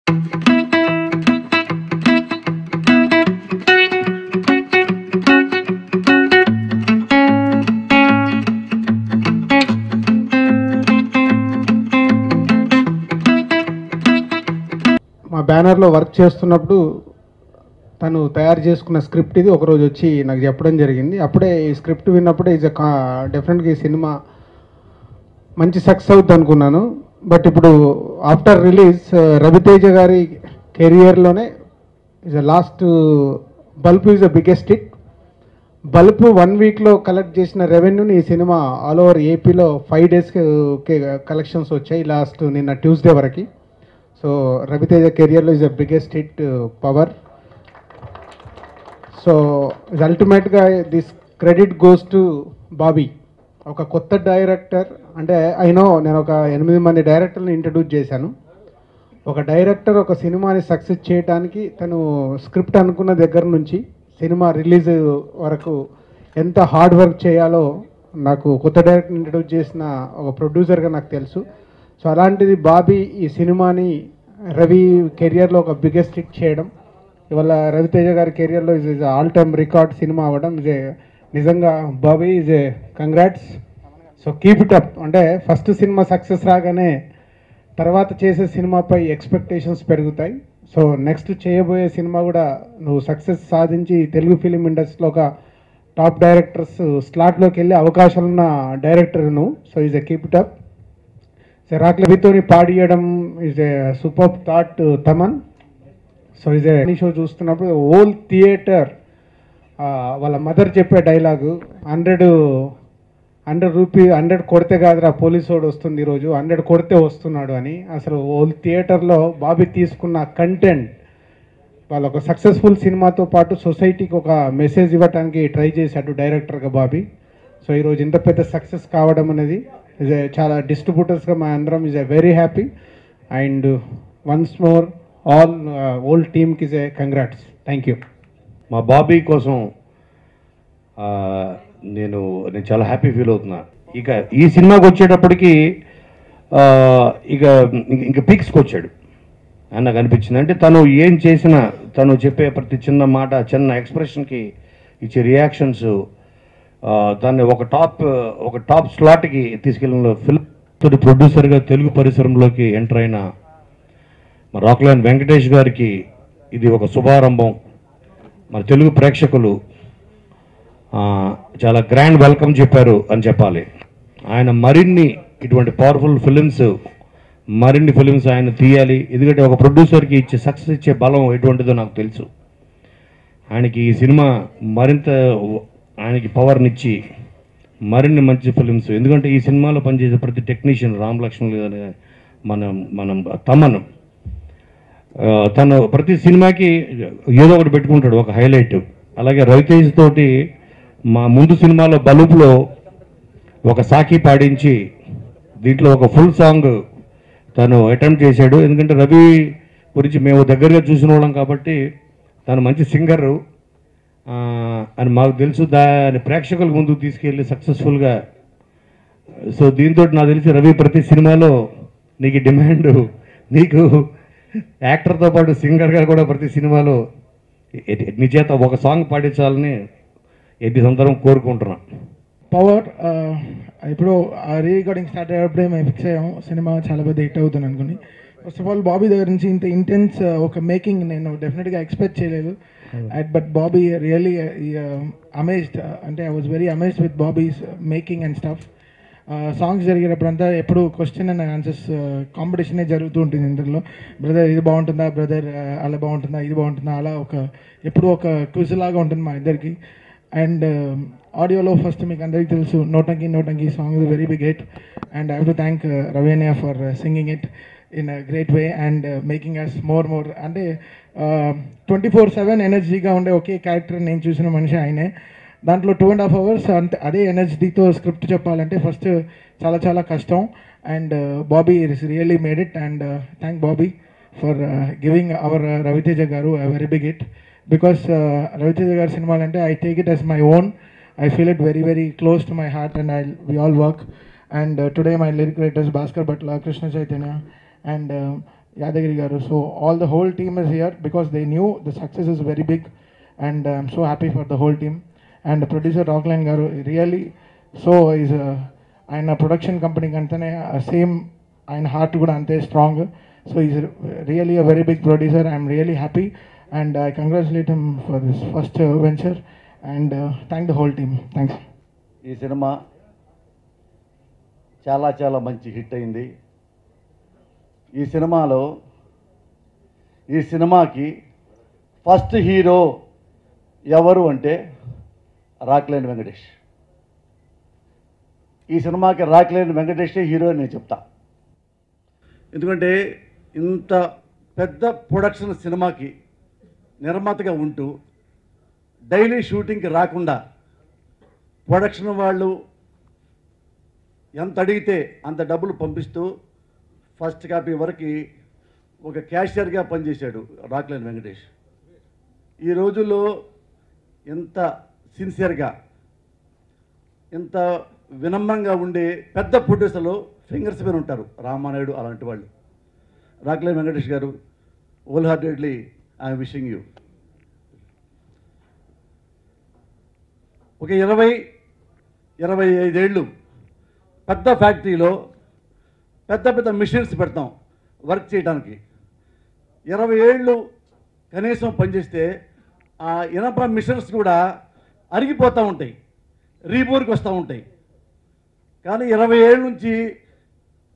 మా బ్యానర్లో వర్క్ చేస్తున్నప్పుడు తను తయారు చేసుకున్న స్క్రిప్ట్ ఇది ఒకరోజు వచ్చి నాకు చెప్పడం జరిగింది. అప్పుడే ఈ స్క్రిప్ట్ విన్నప్పుడే డెఫినెట్గా ఈ సినిమా మంచి సక్సెస్ అవుతుంది అనుకున్నాను. బట్ ఇప్పుడు ఆఫ్టర్ రిలీజ్ రవితేజ గారి కెరియర్లోనే is last bulb is the biggest hit. Bulb 1 వీక్లో కలెక్ట్ చేసిన రెవెన్యూని ఈ సినిమా ఆల్ ఓవర్ ఏపీలో 5 డేస్కి కలెక్షన్స్ వచ్చాయి లాస్ట్ నిన్న ట్యూస్డే వరకు. సో రవితేజ కెరియర్లో is the biggest hit Power. So అల్టిమేట్గా this credit goes to Bobby. ఒక కొత్త డైరెక్టర్ అంటే నేను ఒక 8 మంది డైరెక్టర్ని ఇంట్రడ్యూస్ చేశాను. ఒక డైరెక్టర్ ఒక సినిమాని సక్సెస్ చేయడానికి తను స్క్రిప్ట్ అనుకున్న దగ్గర నుంచి సినిమా రిలీజ్ వరకు ఎంత హార్డ్ వర్క్ చేయాలో నాకు కొత్త డైరెక్టర్ ఇంట్రడ్యూస్ చేసిన ఒక ప్రొడ్యూసర్గా నాకు తెలుసు. సో అలాంటిది బాబీ ఈ సినిమాని రవి కెరియర్లో ఒక బిగ్గెస్ట్ హిట్ చేయడం, ఇవాళ రవితేజ గారి కెరియర్లో is all time record cinema అవ్వడం నిజంగా Bobby is a congrats. So keep it up. అంటే ఫస్ట్ సినిమా సక్సెస్ రాగానే తర్వాత చేసే సినిమాపై ఎక్స్పెక్టేషన్స్ పెరుగుతాయి. సో నెక్స్ట్ చేయబోయే సినిమా కూడా నువ్వు సక్సెస్ సాధించి తెలుగు ఫిలిం ఇండస్ట్రీలో ఒక టాప్ డైరెక్టర్స్ స్లాట్లోకి వెళ్ళే అవకాశాలున్న డైరెక్టర్ నువ్వు. So is a keep it up. So రాక్లబితోని పాడియడం is a super thought Thaman. So is a show చూస్తున్నప్పుడు హోల్ థియేటర్ వాళ్ళ మదర్ చెప్పే డైలాగు 100 కొడితే కాదురా పోలీసు వాడు వస్తుంది ఈరోజు 100 కొడితే వస్తున్నాడు అని. అసలు హోల్ థియేటర్లో బాబీ తీసుకున్న కంటెంట్ వాళ్ళ ఒక సక్సెస్ఫుల్ సినిమాతో పాటు సొసైటీకి ఒక మెసేజ్ ఇవ్వడానికి ట్రై చేశాడు డైరెక్టర్గా బాబీ. సో ఈరోజు ఇంత పెద్ద సక్సెస్ కావడం అనేది చాలా డిస్ట్రిబ్యూటర్స్గా మా అందరం is a very happy. And once more all టీమ్కి is a congrats. Thank you. మా బాబీ కోసం నేను చాలా హ్యాపీ ఫీల్ అవుతున్నా. ఇక ఈ సినిమాకి వచ్చేటప్పటికి ఇంకా పీక్స్కి వచ్చాడు అని నాకు అనిపించింది. అంటే తను ఏం చేసినా తను చెప్పే ప్రతి చిన్న మాట చిన్న ఎక్స్ప్రెషన్కి ఇచ్చే రియాక్షన్స్ దాన్ని ఒక టాప్ స్లాట్కి తీసుకెళ్ళిన ఫిల్మ్ తోటి ప్రొడ్యూసర్గా తెలుగు పరిశ్రమలోకి ఎంటర్ అయిన మా రాక్లైన్ వెంకటేష్ గారికి ఇది ఒక శుభారంభం. మన తెలుగు ప్రేక్షకులు చాలా గ్రాండ్ వెల్కమ్ చెప్పారు అని చెప్పాలి. ఆయన మరిన్ని ఇటువంటి పవర్ఫుల్ ఫిలిమ్స్ ఆయన తీయాలి. ఎందుకంటే ఒక ప్రొడ్యూసర్కి ఇచ్చే సక్సెస్ ఇచ్చే బలం ఎటువంటిదో నాకు తెలుసు. ఆయనకి ఈ సినిమా మరింత ఆయనకి పవర్నిచ్చి మరిన్ని మంచి ఫిలిమ్స్, ఎందుకంటే ఈ సినిమాలో పనిచేసే ప్రతి టెక్నీషియన్ రామ్ లక్ష్మణ్ గారు మనం తమన్ తను ప్రతి సినిమాకి ఏదో ఒకటి పెట్టుకుంటాడు ఒక హైలైట్. అలాగే రవితేజ్ తోటి మా ముందు సినిమాలో బలుపులో ఒక సాకి పాడించి దీంట్లో ఒక ఫుల్ సాంగ్ తను అటెంప్ట్ చేశాడు. ఎందుకంటే రవి గురించి మేము దగ్గరగా చూసిన వాళ్ళం కాబట్టి తను మంచి సింగరు అని మాకు తెలుసు. దాని ప్రేక్షకుల ముందుకు తీసుకెళ్ళి సక్సెస్ఫుల్గా. సో దీంతో నాకు తెలిసి రవి ప్రతి సినిమాలో నీకు డిమాండ్, నీకు యాక్టర్తో పాటు సింగర్గా కూడా ప్రతి సినిమాలో నీ చేత ఒక సాంగ్ పాడించాలని ఎన్ని సందర్భం కోరుకుంటున్నా. పవర్ ఇప్పుడు రికార్డింగ్ స్టార్ట్ అయ్యేప్పుడే మేము ఫిక్స్ అయ్యాము సినిమా చాలా పెద్ద హిట్ అవుతుంది అనుకుని. ఫస్ట్ ఆఫ్ ఆల్ బాబీ దగ్గర నుంచి ఇంత ఇంటెన్స్ ఒక మేకింగ్ నేను డెఫినెట్గా ఎక్స్పెక్ట్ చేయలేదు. But Bobby really amazed. అంటే I was very amazed with Bobby's making and stuff. Songs జరిగేటప్పుడంతా ఎప్పుడు క్వశ్చన్ అండ్ ఆన్సర్స్ కాంపిటీషనే జరుగుతూ ఉంటుంది ఇందులో. బ్రదర్ ఇది బాగుంటుందా, బ్రదర్ అలా బాగుంటుందా, ఇది బాగుంటుందా, అలా ఎప్పుడు ఒక క్విజ్ లాగా ఉంటుంది మా ఇద్దరికి. అండ్ ఆడియోలో ఫస్ట్ మీకు అందరికీ తెలుసు Nautanki song is very big hit. And I have to thank Ravi అన్నయ్య for singing it in a great way and making us more అంటే 24/7 ఎనర్జీగా ఉండే ఒకే క్యారెక్టర్ నేను చూసిన మనిషి ఆయనే. దాంట్లో 2.5 hours అంతే అదే ఎనర్జీతో స్క్రిప్ట్ చెప్పాలంటే ఫస్ట్ చాలా కష్టం. And Bobby is really made it. And thank Bobby for giving our Ravi Teja గారు a very big hit. Because Raviteja గారి సినిమాలంటే I take it as my own. I feel it very very close to my heart and we all work. And today my lyric writers Bhaskar Bhatla, Krishna Chaitanya and Yadagiri garu. So all the whole team is here because they knew the success is very big, and I'm so happy for the whole team. And the producer Rockline garu really so is ఆయన production company కంటేనే same ఆయన heart కూడా అంతే strong. So is really a very big producer. I'm really happy and I congratulate him for this first venture and thank the whole team. Thanks. ఈ cinema చాలా చాలా మంచి hit అయింది. ఈ సినిమాకి ఫస్ట్ హీరో ఎవరు అంటే రాక్లైన్ వెంకటేష్. ఈ సినిమాకి రాక్లైన్ వెంకటేషే హీరో అని నేను చెప్తా. ఎందుకంటే ఇంత పెద్ద ప్రొడక్షన్ సినిమాకి నిర్మాతగా ఉంటూ డైలీ షూటింగ్కి రాకుండా ప్రొడక్షన్ వాళ్ళు ఎంత అడిగితే అంత డబ్బులు పంపిస్తూ ఫస్ట్ కాపీ వరకు ఒక క్యాషియర్గా పనిచేశాడు రాక్లైన్ వెంకటేష్. ఈ రోజుల్లో ఎంత సిన్సియర్గా ఎంత వినమ్రంగా ఉండే పెద్ద ప్రొడ్యూసర్లు ఫింగర్స్ మీద ఉంటారు. రామానాయుడు అలాంటి వాళ్ళు. రాక్లైన్ వెంకటేష్ గారు whole heartedly I'm wishing you. ఒక 20-25 ఏళ్ళు పెద్ద ఫ్యాక్టరీలో పెద్ద మిషన్స్ పెడతాం వర్క్ చేయడానికి. 20 ఏళ్ళు కనీసం పనిచేస్తే ఆ ఇనప మిషన్స్ కూడా అరిగిపోతూ ఉంటాయి, రీబోర్కి వస్తూ ఉంటాయి. కానీ 20 ఏళ్ళ నుంచి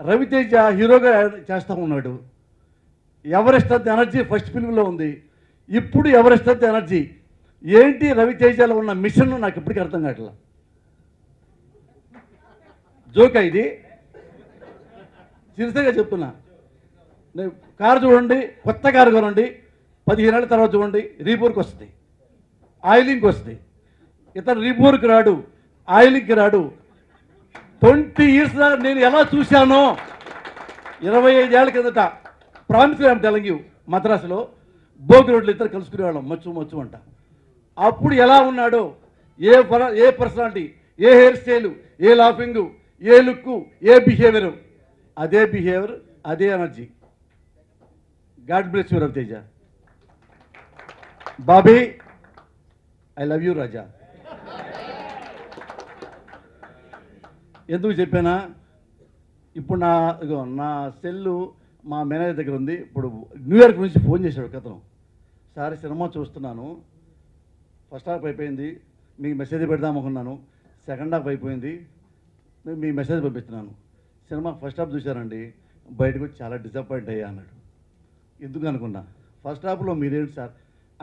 రవితేజ హీరోగా చేస్తూ ఉన్నాడు. Everest of the energy first ఫిల్మ్లో ఉంది. ఇప్పుడు ఎవరెస్ట్ ఆఫ్ ది ఎనర్జీ ఏంటి? రవితేజలో ఉన్న మిషన్ నాకు ఇప్పటికీ అర్థం కావట్లా. జోకా ఇది? సీరియస్గా చెప్తున్నా. కారు చూడండి, కొత్త కారు కొనండి, 15 ఏళ్ళ తర్వాత చూడండి రీబోర్కి వస్తుంది, ఆయిలింగ్కి వస్తుంది. ఇతను రీబోర్కి రాడు, ఆయిలింగ్కి రాడు. 20 years నేను ఎలా చూశానో 25 ఏళ్ళ కిందట ప్రామిస్ ఐఎమ్ టెలింగ్ యూ, మద్రాసులో బోగి రోడ్లు ఇద్దరు కలుసుకునేవాళ్ళం మచ్చు అంట. అప్పుడు ఎలా ఉన్నాడో, ఏ పర్సనాలిటీ, ఏ హెయిర్ స్టైలు, ఏ లాఫింగు, ఏ లుక్కు, ఏ బిహేవియరు, అదే బిహేవియర్, అదే energy. God bless you Ravi Teja. Bobby I love you Raja. ఎందుకు చెప్పానా? ఇప్పుడు నా సెల్లు మా మేనేజర్ దగ్గర ఉంది. ఇప్పుడు న్యూయార్క్ నుంచి ఫోన్ చేశాడు కథను. సార్ సినిమా చూస్తున్నాను, ఫస్ట్ హాఫ్ అయిపోయింది, మీకు మెసేజ్ పెడదామనుకున్నాను, సెకండ్ హాఫ్ అయిపోయింది, మీ మెసేజ్ పంపిస్తున్నాను. సినిమా ఫస్ట్ హాఫ్ చూశారండి, బయటకు వచ్చి చాలా డిసప్పాయింట్ అయ్యా అన్నాడు. ఎందుకు అనుకున్నా, ఫస్ట్ హాఫ్లో మీరేంటి సార్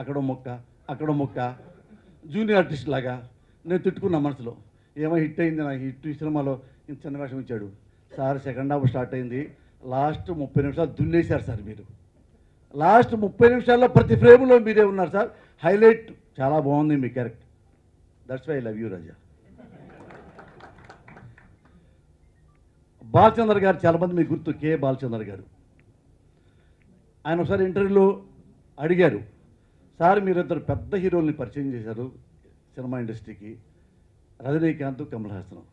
అక్కడో మొక్క జూనియర్ ఆర్టిస్ట్ లాగా. నేను తిట్టుకున్నా మనసులో, ఏమో హిట్ అయింది నా హిట్ ఈ సినిమాలో ఇంత చిన్న వేషం ఇచ్చాడు సార్. సెకండ్ హాఫ్ స్టార్ట్ అయింది, లాస్ట్ 30 నిమిషాలు దున్నేశారు సార్ మీరు. లాస్ట్ 30 నిమిషాల్లో ప్రతి ఫ్రేమ్లో మీరే ఉన్నారు సార్. హైలైట్ చాలా బాగుంది మీ character. That's why I love you Raja. Balachandra garu చాలామంది మీకు గుర్తు, కే బాలచంద్ర గారు. ఆయన ఒకసారి ఇంటర్వ్యూలో అడిగారు, సార్ మీరు ఇద్దరు పెద్ద హీరోల్ని పరిచయం చేశారు సినిమా ఇండస్ట్రీకి, రజనీకాంత్, కమల్ హాసన్.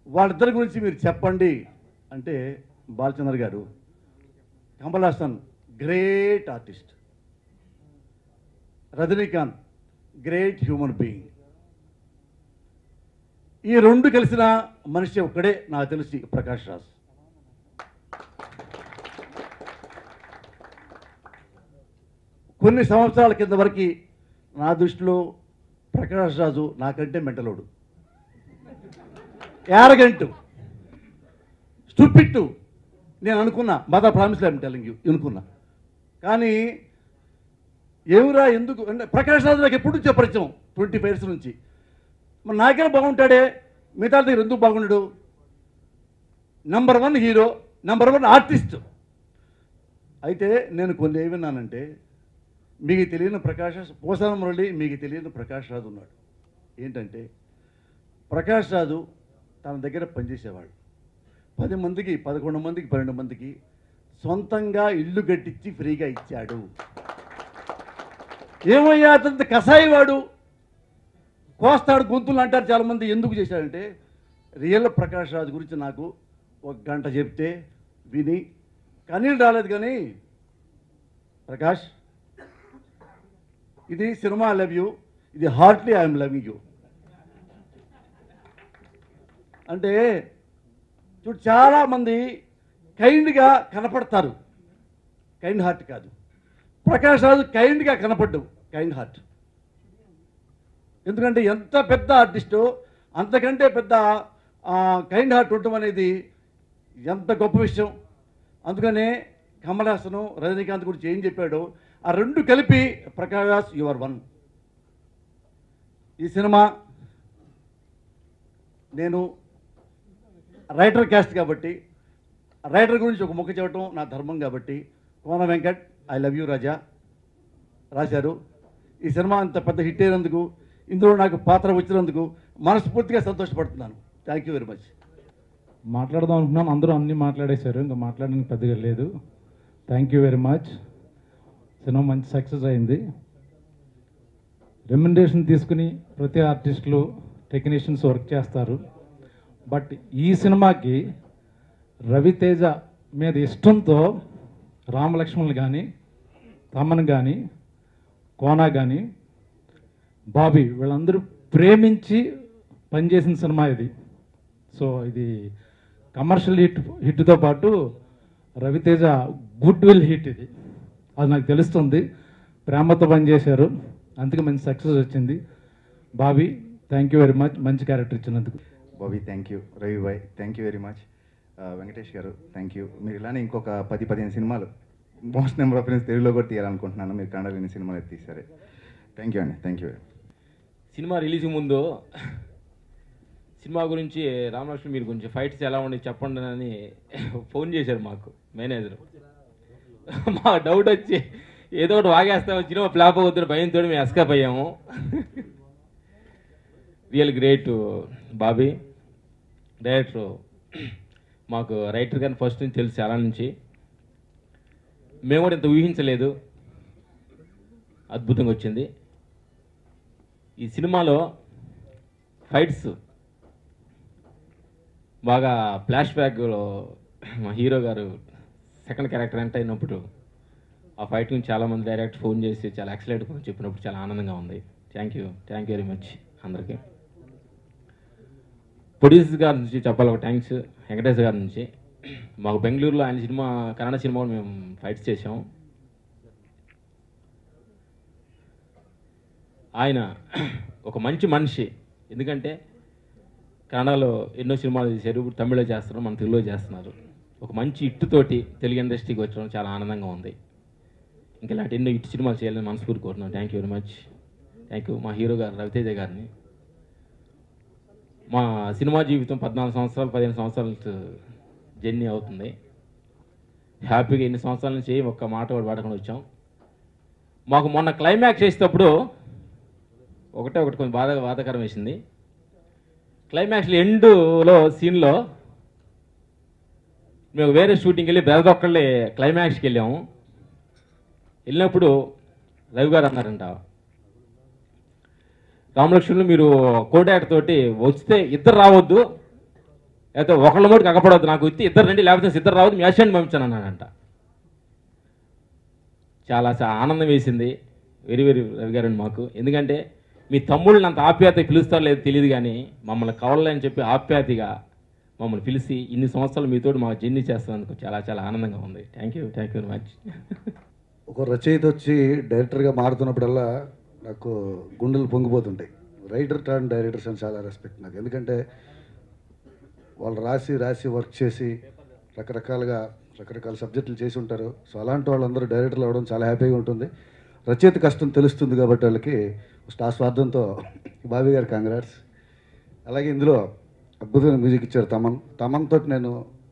వాళ్ళిద్దరి గురించి మీరు చెప్పండి అంటే బాలచంద్ర గారు, Kamal Haasan great artist, Rajinikanth great human being. ఈ రెండు కలిసిన మనిషి ఒక్కడే నాకు తెలిసి ప్రకాష్ రాజ్. కొన్ని సంవత్సరాల కింద వరకు నా దృష్టిలో ప్రకాష్ రాజు నాకంటే మెంటలోడు, యారగెంటు, స్టూపిడ్ నేను అనుకున్నా. Mother promise I'm telling you అనుకున్నా. కానీ ఏమిరా ఎందుకు అంటే ప్రకాష్ రాజు నాకు ఎప్పుడు నుంచి పరిచయం, 25 years నుంచి. మరి నాకే బాగుంటాడే, మిగతా దగ్గర ఎందుకు బాగుండడు? #1 హీరో, #1 ఆర్టిస్ట్. అయితే నేను కొన్ని ఏమన్నానంటే, మీకు తెలియని పోసాన మురళి, మీకు తెలియని ప్రకాష్ రాజు ఉన్నాడు. ఏంటంటే ప్రకాష్ రాజు తన దగ్గర పనిచేసేవాడు. 10 మందికి, 11 మందికి, 12 మందికి సొంతంగా ఇల్లు కట్టించి ఫ్రీగా ఇచ్చాడు. ఏమయ్యా అతని కసాయివాడు, కోస్తాడు గొంతులు అంటారు చాలామంది. ఎందుకు చేశాడంటే రియల్ ప్రకాష్ రాజు గురించి నాకు 1 గంట చెప్తే విని కన్నీళ్ళు రాలేదు. కానీ ప్రకాష్, ఇది సినిమా ఐ లవ్ యూ, ఇది హార్ట్లీ ఐఎమ్ లవింగ్ యూ. అంటే చూడు, చాలామంది కైండ్గా కనపడతారు, కైండ్ హార్ట్ కాదు. ప్రకాష్ రాజు కైండ్గా కనపడ్డు, కైండ్ హార్ట్. ఎందుకంటే ఎంత పెద్ద ఆర్టిస్టో అంతకంటే పెద్ద కైండ్ హార్ట్ ఉండటం అనేది ఎంత గొప్ప విషయం. అందుకనే కమల్ హాసన్, రజనీకాంత్ గురించి ఏం చెప్పాడో ఆ రెండు కలిపి ప్రకాష్ యు ఆర్ వన్. ఈ సినిమా నేను రైటర్ క్యాస్ట్ కాబట్టి, రైటర్ గురించి ఒక ముక్క చెప్పడం నా ధర్మం కాబట్టి, Kona Venkat I love you రాజా రాశారు. ఈ సినిమా అంత పెద్ద హిట్ అయినందుకు, ఇందులో నాకు పాత్ర వచ్చినందుకు మనస్ఫూర్తిగా సంతోషపడుతున్నాను. Thank you very much. మాట్లాడదాం అనుకున్నాం, అందరూ అన్నీ మాట్లాడేశారు, ఇంకా మాట్లాడడానికి పెద్దగా లేదు. Thank you very much. Cinema మంచి సక్సెస్ అయింది. రెమ్యునరేషన్ తీసుకుని ప్రతి ఆర్టిస్టులు, టెక్నీషియన్స్ వర్క్ చేస్తారు. బట్ ఈ సినిమాకి రవితేజ మీద ఇష్టంతో రామలక్ష్మణులు కానీ, తమన్ కానీ, కోనా కానీ, బాబీ వీళ్ళందరూ ప్రేమించి పనిచేసిన సినిమా ఇది. సో ఇది కమర్షియల్ హిట్తో పాటు రవితేజ గుడ్ విల్ హిట్ ఇది, అది నాకు తెలుస్తుంది. ప్రేమతో పనిచేశారు, అందుకే మంచి సక్సెస్ వచ్చింది. Bobby thank you very much, మంచి క్యారెక్టర్ ఇచ్చినందుకు. Bobby thank you. Ravi Bhai thank you very much. Venkatesh గారు థ్యాంక్ యూ. మీరు ఇలానే ఇంకొక 10-15 సినిమాలు, మోస్ట్ నెంబర్ ఆఫ్ ఫిల్మ్స్ తెలుగులో కూడా తీయాలనుకుంటున్నాను. మీరు కన్నడలో ఎన్ని సినిమాలు అయితే తీశారు. థ్యాంక్ యూ అండి, థ్యాంక్ యూ. సినిమా రిలీజ్ ముందు సినిమా గురించి రామలక్ష్మి మీరు కొంచెం ఫైట్స్ ఎలా ఉండి చెప్పండి అని ఫోన్ చేశారు మాకు మేనేజర్. మా డౌట్ వచ్చి ఏదో ఒకటి వాగేస్తాము, సినిమా ఫ్లాప్ అవుతున్న భయంతో మేము ఎస్కేప్ అయ్యాము. Real great Bobby. డైరెక్టర్ మాకు రైటర్ గారిని ఫస్ట్ నుంచి తెలుసు, చాలా నుంచి. మేము కూడా ఇంత ఊహించలేదు, అద్భుతంగా వచ్చింది. ఈ సినిమాలో ఫైట్స్ బాగా ఫ్లాష్ బ్యాక్లో మా హీరో గారు సెకండ్ క్యారెక్టర్ ఎంటర్ అయినప్పుడు ఆ ఫైట్ నుంచి చాలామంది డైరెక్ట్ ఫోన్ చేసి చాలా ఎక్సలెంట్ చెప్పినప్పుడు చాలా ఆనందంగా ఉంది. థ్యాంక్ యూ వెరీ మచ్ అందరికీ. ప్రొడ్యూసర్ గారి నుంచి చెప్పాలి ఒక థ్యాంక్స్. వెంకటేష్ గారి నుంచి మాకు బెంగళూరులో ఆయన సినిమా, కన్నడ సినిమా కూడా మేము ఫైట్స్ చేసాం. ఆయన ఒక మంచి మనిషి, ఎందుకంటే కన్నడలో ఎన్నో సినిమాలు చేశారు, ఇప్పుడు తమిళ్లో చేస్తున్నారు, మన తెలుగులో చేస్తున్నారు. ఒక మంచి ఇట్టుతోటి తెలుగు ఇండస్ట్రీకి వచ్చడం చాలా ఆనందంగా ఉంది. ఇంకా ఇలాంటి ఎన్నో ఇటు సినిమాలు చేయాలని మనస్ఫూర్తి కోరుతున్నాను. Thank you very much. Thank you మా హీరో గారు రవితేజ గారిని. మా సినిమా జీవితం 14 సంవత్సరాలు 15 సంవత్సరాల జర్నీ అవుతుంది. హ్యాపీగా ఎన్ని సంవత్సరాల నుంచి ఒక్క మాట కూడా పాడకుండా వచ్చాం. మాకు మొన్న క్లైమాక్స్ చేసేటప్పుడు ఒకటి కొంచెం బాధాకరం వేసింది. క్లైమాక్స్లో ఎండ్లో సీన్లో మేము వేరే షూటింగ్కి వెళ్ళి బ్రదర్ ఒక్కళ్ళే క్లైమాక్స్కి వెళ్ళాము. వెళ్ళినప్పుడు రవి గారు అన్నారంట, రామలక్ష్మణులు మీరు కోడాక్టర్ తోటి వస్తే ఇద్దరు రావద్దు, లేకపోతే ఒకళ్ళ మోటికి అగపడవద్దు, నాకు వచ్చి ఇద్దరు రండి, లేకపోతే ఇద్దరు రావద్దు, మీ అసిస్టెంట్ పంపించాను అన్నాడంట. చాలా ఆనందం వేసింది. వెరీ రవి గారండి మాకు. ఎందుకంటే మీ తమ్ముళ్ళని అంత ఆప్యాయత పిలుస్తారో లేదో తెలియదు, కానీ మమ్మల్ని కావాలని చెప్పి ఆప్యాయతగా మమ్మల్ని పిలిచి ఇన్ని సంవత్సరాలు మీతో మా జర్నీ చేస్తున్నందుకు చాలా ఆనందంగా ఉంది. Thank you very much. ఒక రచయిత వచ్చి డైరెక్టర్గా మారుతున్నప్పుడల్లా నాకు గుండెలు పొంగిపోతుంటాయి. రైటర్ టర్న్ డైరెక్టర్స్ అని చాలా రెస్పెక్ట్ నాకు. ఎందుకంటే వాళ్ళు రాసి వర్క్ చేసి రకరకాల సబ్జెక్టులు చేసి ఉంటారు. సో అలాంటి వాళ్ళందరూ డైరెక్టర్లు అవ్వడం చాలా హ్యాపీగా ఉంటుంది. రచయిత కష్టం తెలుస్తుంది కాబట్టి వాళ్ళకి స్వార్థంతో బాబీ గారు కాంగ్రాట్స్. అలాగే ఇందులో అద్భుతమైన మ్యూజిక్ ఇచ్చారు తమన్ తోటి నేను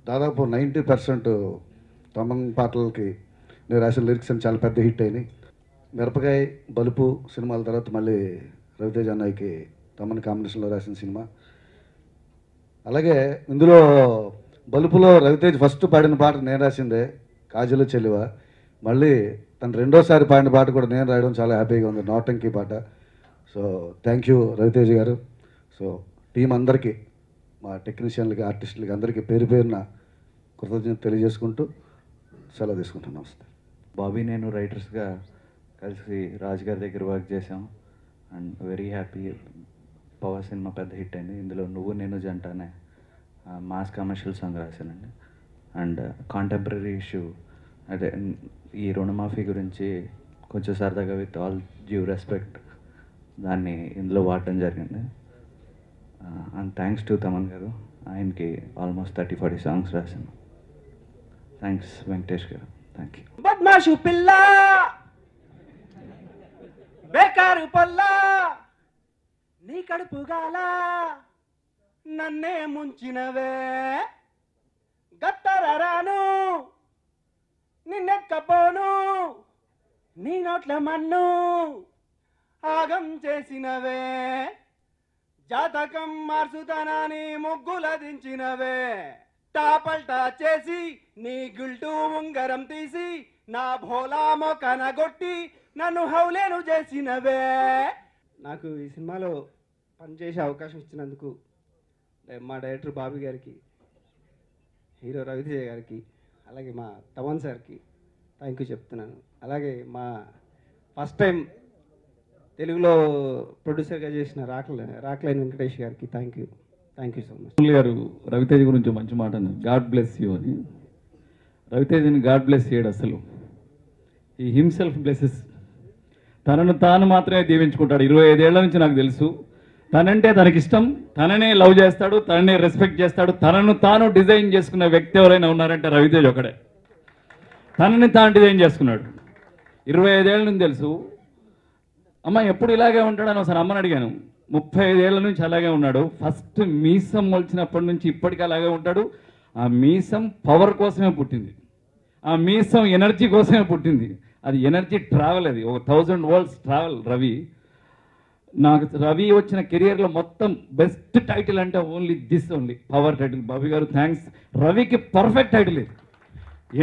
దాదాపు 90% తమన్ పాటలకి నేను రాసిన లిరిక్స్ అని చాలా పెద్ద హిట్ అయినాయి. మిరపకాయ, బలుపు సినిమాల తర్వాత మళ్ళీ రవితేజ అన్నయ్యకి తమన్ కాంబినేషన్లో రాసిన సినిమా. అలాగే ఇందులో బలుపులో రవితేజ్ ఫస్ట్ పాడిన పాట నేను రాసిందే, కాజలు చెల్లివా. మళ్ళీ తను రెండోసారి పాడిన పాట కూడా నేను రాయడం చాలా హ్యాపీగా ఉంది, నోటంకి పాట. సో థ్యాంక్ యూ రవితేజ్ గారు. సో టీం అందరికీ, మా టెక్నీషియన్లకి, ఆర్టిస్టులకి అందరికీ పేరున కృతజ్ఞత తెలియజేసుకుంటూ సెలవు తీసుకుంటాను. నమస్తే. బాబీ నేను రైటర్స్గా కలిసి రాజు గారి దగ్గర వర్క్ చేసాం and very happy. Power cinema పెద్ద హిట్ అయింది. ఇందులో నువ్వు నేను జంట అనే మాస్ కమర్షియల్ సాంగ్ రాశానండి. అండ్ కాంటెంపరీ ఇష్యూ అదే ఈ రుణమాఫీ గురించి కొంచెం సరదాగా విత్ ఆల్ డ్యూ రెస్పెక్ట్ దాన్ని ఇందులో వాడటం జరిగింది. అండ్ థ్యాంక్స్ టు తమన్ గారు, ఆయనకి ఆల్మోస్ట్ 30-40 సాంగ్స్ రాశాను. థ్యాంక్స్ వెంకటేష్ గారు. Thank you. బద్మాషు పిల్ల బేకారు పల్ల నీ కడుపు గాల నన్నే ముంచినవే గత్తరరాను నిన్నెక్కపోను నీ నోట్ల మన్ను ఆగం చేసినవే జాతకం మార్చుతనాని ముగ్గుల దించినవే టాపల్టా చేసి నీ గుల్టు ఉంగరం తీసి నా భోలా మొకన గొట్టి నన్ను హౌలేను చేసినవే. నాకు ఈ సినిమాలో పనిచేసే అవకాశం ఇచ్చినందుకు మా డైరెక్టర్ బాబీ గారికి, హీరో రవితేజ గారికి, అలాగే మా తమన్ సార్కి థ్యాంక్ యూ చెప్తున్నాను. అలాగే మా ఫస్ట్ టైం తెలుగులో ప్రొడ్యూసర్గా చేసిన రాక్లైన్ వెంకటేష్ గారికి థ్యాంక్ యూ సో మచ్. గారు రవితేజ గురించి మంచి మాట అన్నారు, గాడ్ బ్లెస్ యూ అని. రవితేజని గాడ్ బ్లెస్ చేయడు అసలు, ఈ హిమ్సెల్ఫ్ బ్లెసెస్. తనను తాను మాత్రమే దీవించుకుంటాడు. 25 ఏళ్ల నుంచి నాకు తెలుసు, తనంటే తనకిష్టం, తననే లవ్ చేస్తాడు, తననే రెస్పెక్ట్ చేస్తాడు. తనను తాను డిజైన్ చేసుకున్న వ్యక్తి ఎవరైనా ఉన్నారంటే రవితేజ్ ఒకడే. తనని తాను డిజైన్ చేసుకున్నాడు. 25 ఏళ్ళ నుంచి తెలుసు. అమ్మ ఎప్పుడు ఇలాగే ఉంటాడని ఒకసారి అమ్మని అడిగాను. 35 ఏళ్ల నుంచి అలాగే ఉన్నాడు. ఫస్ట్ మీసం మొలిచినప్పటి నుంచి ఇప్పటికీ అలాగే ఉంటాడు. ఆ మీసం పవర్ కోసమే పుట్టింది, ఆ మీసం ఎనర్జీ కోసమే పుట్టింది. అది ఎనర్జీ ట్రావెల్, అది ఒక 1000 వరల్డ్స్ ట్రావెల్. నాకు రవి వచ్చిన కెరియర్లో మొత్తం బెస్ట్ టైటిల్ అంటే ఓన్లీ పవర్ టైటిల్. బాబీ గారు థ్యాంక్స్. రవికి పర్ఫెక్ట్ టైటిల్ ఇది.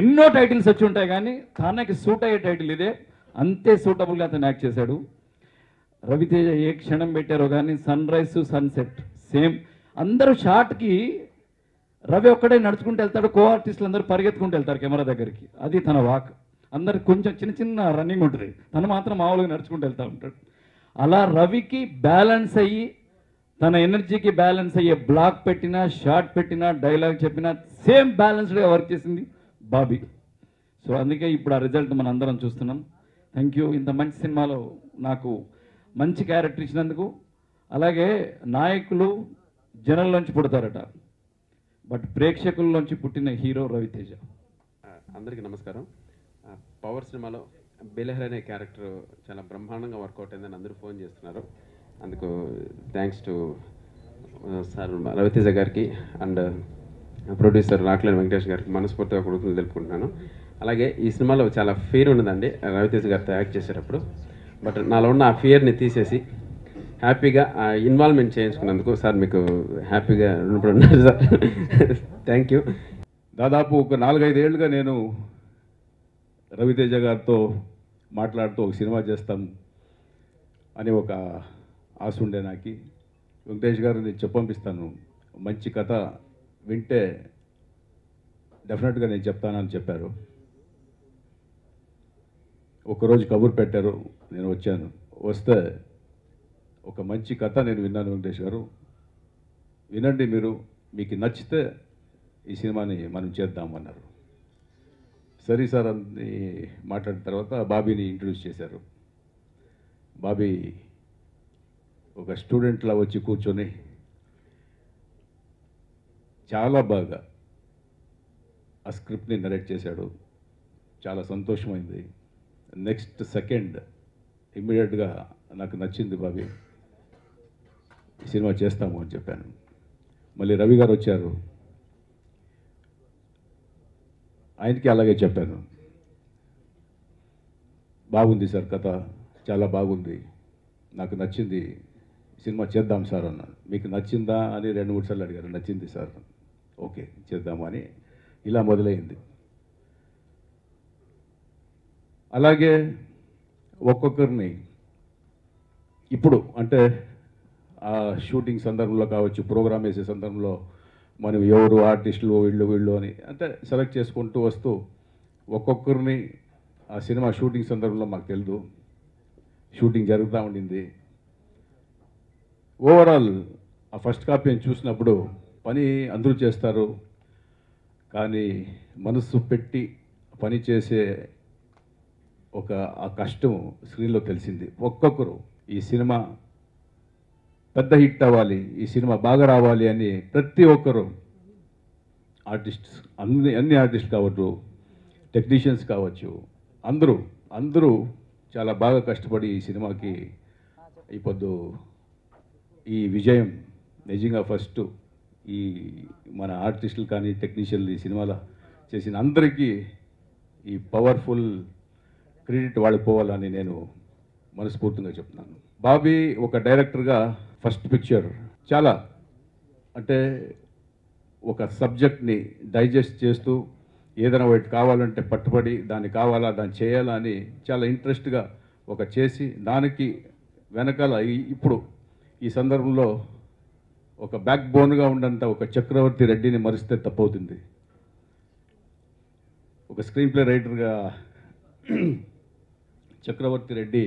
ఎన్నో టైటిల్స్ వచ్చి ఉంటాయి కానీ తనకి సూట్ అయ్యే టైటిల్ ఇదే. అంతే సూటబుల్గా అతను యాక్ట్ చేశాడు. రవితేజ ఏ క్షణం పెట్టారో కానీ సన్ రైజ్ సన్సెట్ సేమ్. అందరూ షార్ట్కి రవి ఒక్కడే నడుచుకుంటూ వెళ్తాడు, కో ఆర్టిస్టులు అందరూ పరిగెత్తుకుంటూ వెళ్తారు కెమెరా దగ్గరికి. అది తన వాక్. అందరికి కొంచెం చిన్న చిన్న రన్నింగ్ ఉంటుంది, తను మాత్రం మామూలుగా నడుచుకుంటూ వెళ్తూ ఉంటాడు. అలా రవికి బ్యాలెన్స్ అయ్యి, తన ఎనర్జీకి బ్యాలెన్స్ అయ్యే బ్లాక్ పెట్టినా, షార్ట్ పెట్టినా, డైలాగ్ చెప్పినా సేమ్ బ్యాలెన్స్డ్గా వర్క్ చేసింది బాబీ. సో అందుకే ఇప్పుడు ఆ రిజల్ట్ మనం అందరం చూస్తున్నాం. Thank you. ఇంత మంచి సినిమాలో నాకు మంచి క్యారెక్టర్ ఇచ్చినందుకు. అలాగే నాయకులు జనంలోంచి పుడతారట, బట్ ప్రేక్షకుల్లోంచి పుట్టిన హీరో రవితేజ. అందరికీ నమస్కారం. పవర్ సినిమాలో బెలెహర్ అనే క్యారెక్టర్ చాలా బ్రహ్మాండంగా వర్కౌట్ అయిందని అందరూ ఫోన్ చేస్తున్నారు. అందుకు థ్యాంక్స్ టు సార్ రవితేజ గారికి అండ్ ప్రొడ్యూసర్ రాక్లైన్ వెంకటేష్ గారికి మనస్ఫూర్తిగా కృతజ్ఞతలు తెలుపుకుంటున్నాను. అలాగే ఈ సినిమాలో చాలా ఫియర్ ఉన్నదండి రవితేజ గారితో యాక్ట్ చేసేటప్పుడు. బట్ నాలో ఉన్న ఆ ఫియర్ని తీసేసి హ్యాపీగా ఇన్వాల్వ్మెంట్ చేయించుకున్నందుకు సార్ మీకు హ్యాపీగా ఉన్నారు సార్. Thank you. దాదాపు ఒక 4-5 ఏళ్ళుగా నేను రవితేజ గారితో మాట్లాడుతూ ఒక సినిమా చేస్తాం అని ఒక ఆశ ఉండే నాకు. వెంకటేష్ గారు నేను చెప్పంపిస్తాను, మంచి కథ వింటే డెఫినెట్గా నేను చెప్తానని చెప్పారు. ఒకరోజు కబురు పెట్టారు, నేను వచ్చాను. వస్తే ఒక మంచి కథ నేను విన్నాను. వెంకటేష్ గారు వినండి, మీకు నచ్చితే ఈ సినిమాని మనం చేద్దామన్నారు. సరే సార్ అని మాట్లాడిన తర్వాత బాబీని ఇంట్రడ్యూస్ చేశారు. బాబీ ఒక స్టూడెంట్లా వచ్చి కూర్చొని చాలా బాగా ఆ స్క్రిప్ట్ని నరేట్ చేశాడు. చాలా సంతోషమైంది. నెక్స్ట్ సెకండ్ ఇమ్మీడియట్గా నాకు నచ్చింది బాబీ, ఈ సినిమా చేస్తాము అని చెప్పాను. మళ్ళీ రవి గారు వచ్చారు, ఆయనకి అలాగే చెప్పాను. బాగుంది సార్ కథ, చాలా బాగుంది, నాకు నచ్చింది, సినిమా చేద్దాం సార్ అన్నాను. మీకు నచ్చిందా అని 2-3 సార్లు అడిగారు. నచ్చింది సార్, ఓకే చేద్దాము అని ఇలా మొదలైంది. అలాగే ఒక్కొక్కరిని ఇప్పుడు అంటే ఆ షూటింగ్ సందర్భంలో కావచ్చు, ప్రోగ్రామ్ వేసే సందర్భంలో మనం ఎవరు ఆర్టిస్టులు వీళ్ళు అని అంటే సెలెక్ట్ చేసుకుంటూ వస్తూ ఒక్కొక్కరిని ఆ సినిమా షూటింగ్ సందర్భంలో మాకు తెలియదు, షూటింగ్ జరుగుతూ ఉండింది. ఓవరాల్ ఆ ఫస్ట్ కాపీని చూసినప్పుడు పని అందరూ చేస్తారు, కానీ మనసు పెట్టి పని చేసే ఆ కష్టం స్క్రీన్లో తెలిసింది. ఒక్కొక్కరు ఈ సినిమా పెద్ద హిట్ అవ్వాలి, ఈ సినిమా బాగా రావాలి అని ప్రతి ఒక్కరు ఆర్టిస్ట్స్, అన్ని ఆర్టిస్టులు కావచ్చు, టెక్నీషియన్స్ కావచ్చు, అందరూ చాలా బాగా కష్టపడి ఈ సినిమాకి ఇప్పుడు ఈ విజయం నిజంగా ఫస్ట్ ఈ మన ఆర్టిస్టులు కానీ టెక్నీషియన్లు ఈ సినిమాలో చేసిన అందరికీ ఈ పవర్ఫుల్ క్రెడిట్ వాళ్ళకి పోవాలని నేను మనస్ఫూర్తిగా చెప్తున్నాను. బాబీ ఒక డైరెక్టర్గా ఫస్ట్ పిక్చర్ చాలా అంటే ఒక సబ్జెక్ట్ని డైజెస్ట్ చేస్తూ ఏదైనా ఒకటి కావాలంటే పట్టుబడి దాన్ని దాన్ని చేయాలా అని చాలా ఇంట్రెస్ట్గా చేసి దానికి వెనకాల ఇప్పుడు ఈ సందర్భంలో ఒక బ్యాక్ బోన్గా ఉన్నంత ఒక చక్రవర్తి రెడ్డిని మరిస్తే తప్పవుతుంది. ఒక స్క్రీన్ ప్లే రైటర్గా Chakravarthy Reddy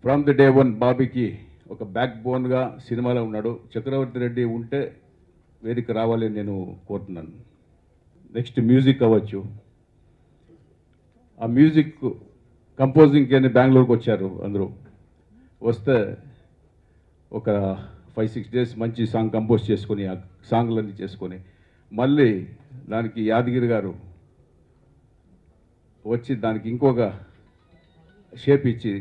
from the day one బాబీకి ఒక బ్యాక్ బోన్గా సినిమాలో ఉన్నాడు. చక్రవర్తి రెడ్డి ఉంటే వేదిక రావాలని నేను కోరుతున్నాను. నెక్స్ట్ మ్యూజిక్ అవ్వచ్చు, ఆ మ్యూజిక్ కంపోజింగ్కి అని బెంగళూరుకి వచ్చారు అందరూ. వస్తే ఒక 5-6 డేస్ మంచి సాంగ్ కంపోజ్ చేసుకొని ఆ సాంగ్లన్నీ చేసుకొని మళ్ళీ దానికి యాదగిరి గారు వచ్చి దానికి ఇంకొక షేప్ ఇచ్చి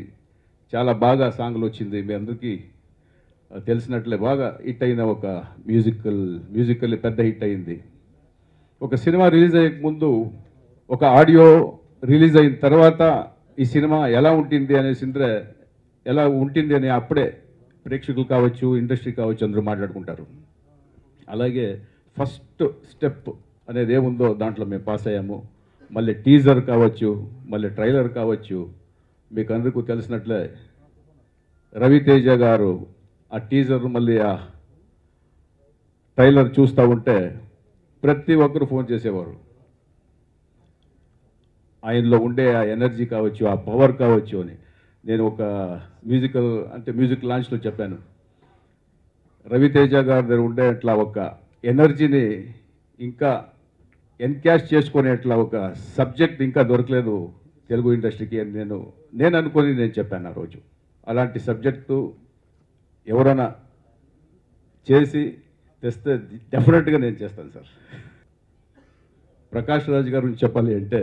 చాలా బాగా సాంగ్లు వచ్చింది. మీ అందరికీ తెలిసినట్లే బాగా హిట్ అయిన ఒక మ్యూజికల్ పెద్ద హిట్ అయింది. ఒక సినిమా రిలీజ్ అయ్యే ముందు ఒక ఆడియో రిలీజ్ అయిన తర్వాత ఈ సినిమా ఎలా ఉంటుంది అని అప్పుడే ప్రేక్షకులు కావచ్చు, ఇండస్ట్రీ కావచ్చు, అందరూ మాట్లాడుకుంటారు. అలాగే ఫస్ట్ స్టెప్ అనేది ఏముందో దాంట్లో మేము పాస్ అయ్యాము. మళ్ళీ టీజర్ కావచ్చు, మళ్ళీ ట్రైలర్ కావచ్చు. మీకు అందరికీ తెలిసినట్లే రవితేజ గారు ఆ టీజర్ మళ్ళీ ఆ ట్రైలర్ చూస్తూ ఉంటే ప్రతి ఒక్కరు ఫోన్ చేసేవారు. ఆయనలో ఉండే ఆ ఎనర్జీ కావచ్చు, ఆ పవర్ కావచ్చు అని. నేను ఒక మ్యూజిక్ లాంచ్లో చెప్పాను, రవితేజ గారి దగ్గర ఉండే అట్లా ఒక ఎనర్జీని ఇంకా ఎన్కాష్ చేసుకునేట్లా ఒక సబ్జెక్ట్ ఇంకా దొరకలేదు తెలుగు ఇండస్ట్రీకి అని నేను అనుకొని నేను చెప్పాను ఆ రోజు. అలాంటి సబ్జెక్టు ఎవరైనా చేసి తెస్తే డెఫినెట్గా నేను చేస్తాను సార్. ప్రకాష్ రాజ్ గారి గురించి చెప్పాలి అంటే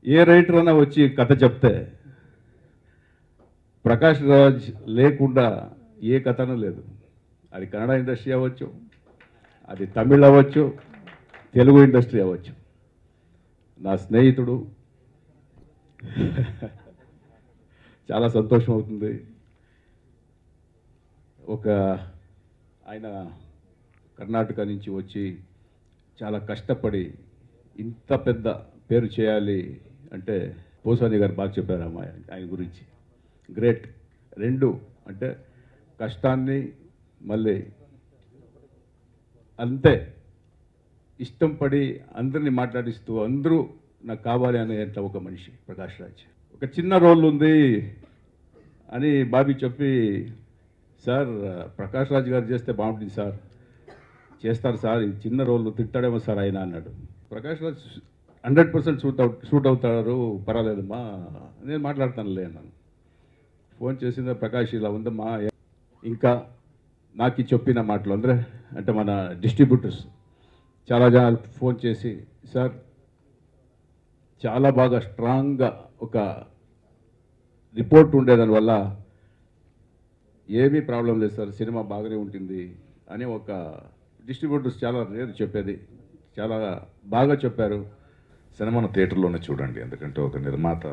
ఏ రైటర్ అయినా వచ్చి కథ చెప్తే ప్రకాష్ రాజ్ లేకుండా ఏ కథనూ లేదు. అది కన్నడ ఇండస్ట్రీ అవ్వచ్చు, అది తమిళ్ అవ్వచ్చు, తెలుగు ఇండస్ట్రీ అవ్వచ్చు. నా స్నేహితుడు, చాలా సంతోషం అవుతుంది. ఆయన కర్ణాటక నుంచి వచ్చి చాలా కష్టపడి ఇంత పెద్ద పేరు చేయాలి అంటే పోసాని గారు బాగా చెప్పారు ఆయన గురించి. గ్రేట్. రెండు అంటే కష్టాన్ని మళ్ళీ అంతే ఇష్టం పడి అందరినీ మాట్లాడిస్తూ అందరూ నాకు కావాలి అనే అట్లా ఒక మనిషి ప్రకాష్ రాజ్. ఒక చిన్న రోల్ ఉంది అని బాబీ చెప్పి, సార్ ప్రకాష్ రాజ్ గారు చేస్తే బాగుంటుంది సార్, చేస్తారు సార్, ఈ చిన్న రోల్ తిట్టాడేమో సార్ ఆయన అన్నాడు. ప్రకాష్ రాజ్ 100% షూట్ అవుతారు, పర్వాలేదమ్మా నేను మాట్లాడతానులే అన్నాను. ఫోన్ చేసిందా, ప్రకాష్ ఇలా ఉందమ్మా. ఇంకా నాకు చెప్పిన మాటలు అంటే మన డిస్ట్రిబ్యూటర్స్ చాలా జనాలు ఫోన్ చేసి, సార్ చాలా బాగా స్ట్రాంగ్గా ఒక రిపోర్ట్ ఉండేదానివల్ల ఏమీ ప్రాబ్లం లేదు సార్, సినిమా బాగానే ఉంటుంది అని ఒక డిస్ట్రిబ్యూటర్స్ చాలా రేరు చెప్పేది. చాలా బాగా చెప్పారు. సినిమాను థియేటర్లోనే చూడండి, ఎందుకంటే ఒక నిర్మాత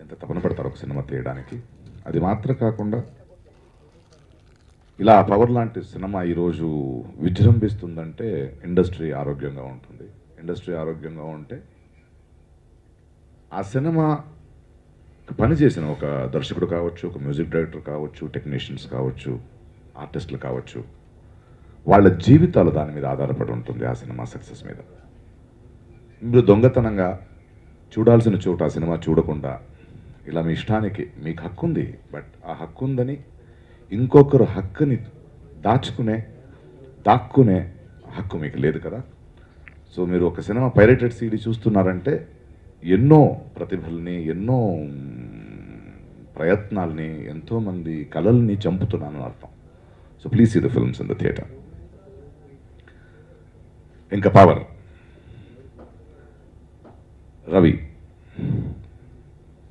ఎంత తపన పడతారు ఒక సినిమా తీయడానికి. అది మాత్రం కాకుండా ఇలా పవర్ లాంటి సినిమా ఈరోజు విజృంభిస్తుందంటే ఇండస్ట్రీ ఆరోగ్యంగా ఉంటుంది. ఇండస్ట్రీ ఆరోగ్యంగా ఉంటే ఆ సినిమా పనిచేసిన ఒక దర్శకుడు కావచ్చు, ఒక మ్యూజిక్ డైరెక్టర్ కావచ్చు, టెక్నీషియన్స్ కావచ్చు, ఆర్టిస్టులు కావచ్చు, వాళ్ళ జీవితాలు దాని మీద ఆధారపడి ఉంటుంది, ఆ సినిమా సక్సెస్ మీద. మీరు దొంగతనంగా చూడాల్సిన చోట ఆ సినిమా చూడకుండా ఇలా మీ ఇష్టానికి మీకు హక్కు ఉంది, బట్ ఆ హక్కు ఉందని ఇంకొకరు హక్కుని దాక్కునే హక్కు మీకు లేదు కదా. సో మీరు ఒక సినిమా పైరేటెడ్ సీడీ చూస్తున్నారంటే ఎన్నో ప్రతిభల్ని, ఎన్నో ప్రయత్నాల్ని, ఎంతోమంది కళల్ని చంపుతున్నాను అర్థం. So please see the films in the theatre. ఇంకా పవర్